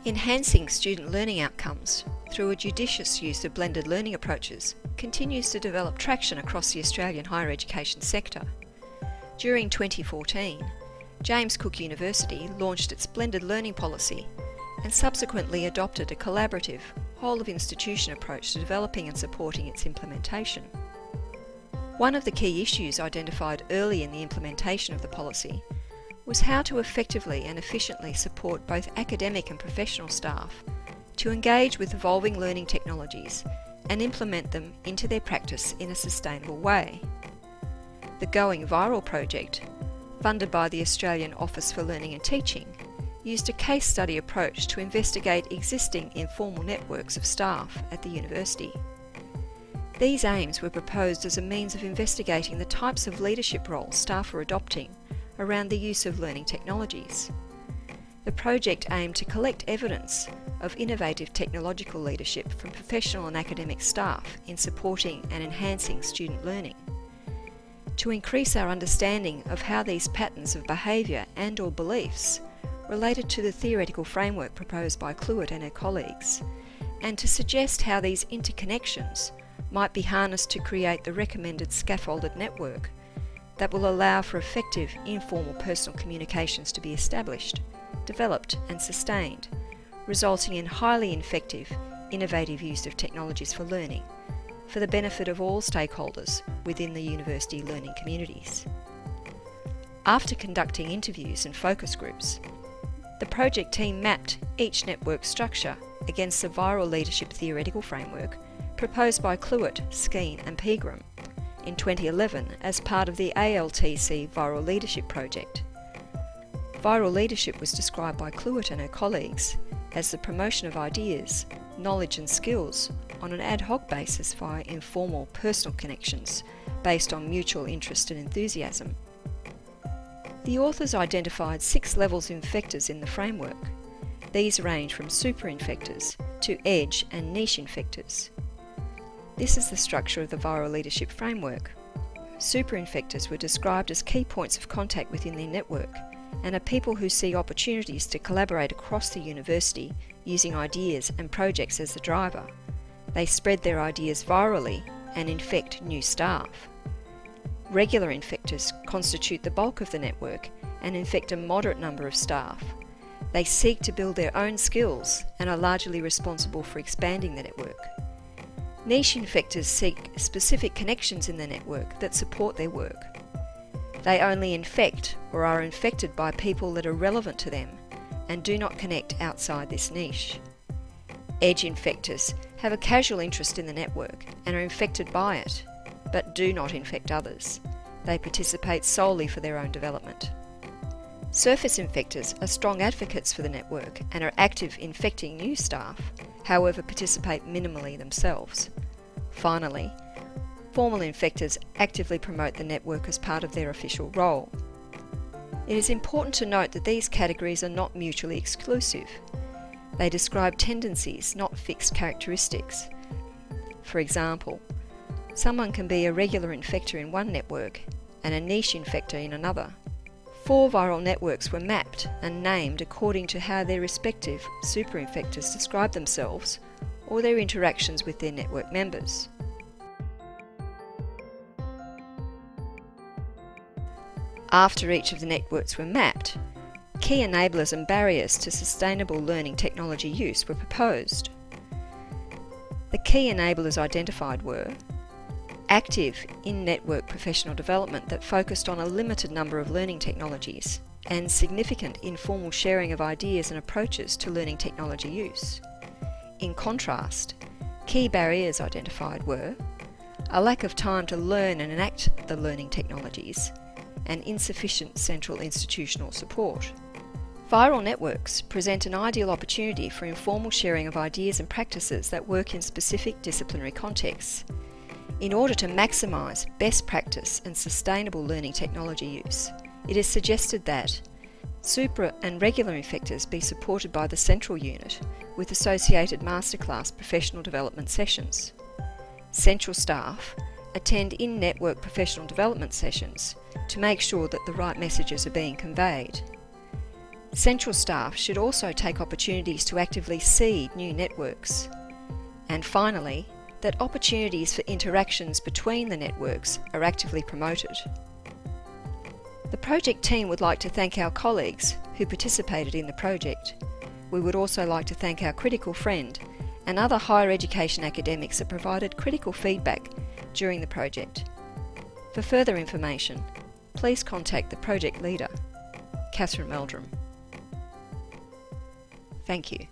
Enhancing student learning outcomes through a judicious use of blended learning approaches continues to develop traction across the Australian higher education sector. During 2014, James Cook University launched its blended learning policy and subsequently adopted a collaborative, whole-of-institution approach to developing and supporting its implementation. One of the key issues identified early in the implementation of the policy was how to effectively and efficiently support both academic and professional staff to engage with evolving learning technologies and implement them into their practice in a sustainable way. The Going Viral project, funded by the Australian Office for Learning and Teaching, used a case study approach to investigate existing informal networks of staff at the university. These aims were proposed as a means of investigating the types of leadership roles staff are adopting around the use of learning technologies. The project aimed to collect evidence of innovative technological leadership from professional and academic staff in supporting and enhancing student learning. To increase our understanding of how these patterns of behaviour and/or beliefs related to the theoretical framework proposed by Cluett and her colleagues, and to suggest how these interconnections might be harnessed to create the recommended scaffolded network that will allow for effective informal personal communications to be established, developed and sustained, resulting in highly effective, innovative use of technologies for learning, for the benefit of all stakeholders within the university learning communities. After conducting interviews and focus groups, the project team mapped each network structure against the viral leadership theoretical framework proposed by Cluett, Skeen and Pegram in 2011 as part of the ALTC Viral Leadership Project. Viral leadership was described by Cluett and her colleagues as the promotion of ideas, knowledge and skills on an ad hoc basis via informal personal connections based on mutual interest and enthusiasm. The authors identified 6 levels of infectors in the framework. These range from super infectors to edge and niche infectors. This is the structure of the viral leadership framework. Super infectors were described as key points of contact within their network and are people who see opportunities to collaborate across the university using ideas and projects as the driver. They spread their ideas virally and infect new staff. Regular infectors constitute the bulk of the network and infect a moderate number of staff. They seek to build their own skills and are largely responsible for expanding the network. Niche infectors seek specific connections in the network that support their work. They only infect or are infected by people that are relevant to them and do not connect outside this niche. Edge infectors have a casual interest in the network and are infected by it, but do not infect others. They participate solely for their own development. Surface infectors are strong advocates for the network and are active infecting new staff, however participate minimally themselves. Finally, formal infectors actively promote the network as part of their official role. It is important to note that these categories are not mutually exclusive. They describe tendencies, not fixed characteristics. For example, someone can be a regular infector in one network and a niche infector in another. 4 viral networks were mapped and named according to how their respective superinfectors describe themselves or their interactions with their network members. After each of the networks were mapped, key enablers and barriers to sustainable learning technology use were proposed. The key enablers identified were active in-network professional development that focused on a limited number of learning technologies and significant informal sharing of ideas and approaches to learning technology use. In contrast, key barriers identified were a lack of time to learn and enact the learning technologies and insufficient central institutional support. Viral networks present an ideal opportunity for informal sharing of ideas and practices that work in specific disciplinary contexts. In order to maximise best practice and sustainable learning technology use, it is suggested that super and regular infectors be supported by the central unit with associated masterclass professional development sessions. Central staff attend in-network professional development sessions to make sure that the right messages are being conveyed. Central staff should also take opportunities to actively seed new networks. And finally, that opportunities for interactions between the networks are actively promoted. The project team would like to thank our colleagues who participated in the project. We would also like to thank our critical friend and other higher education academics that provided critical feedback during the project. For further information, please contact the project leader, Catherine Meldrum. Thank you.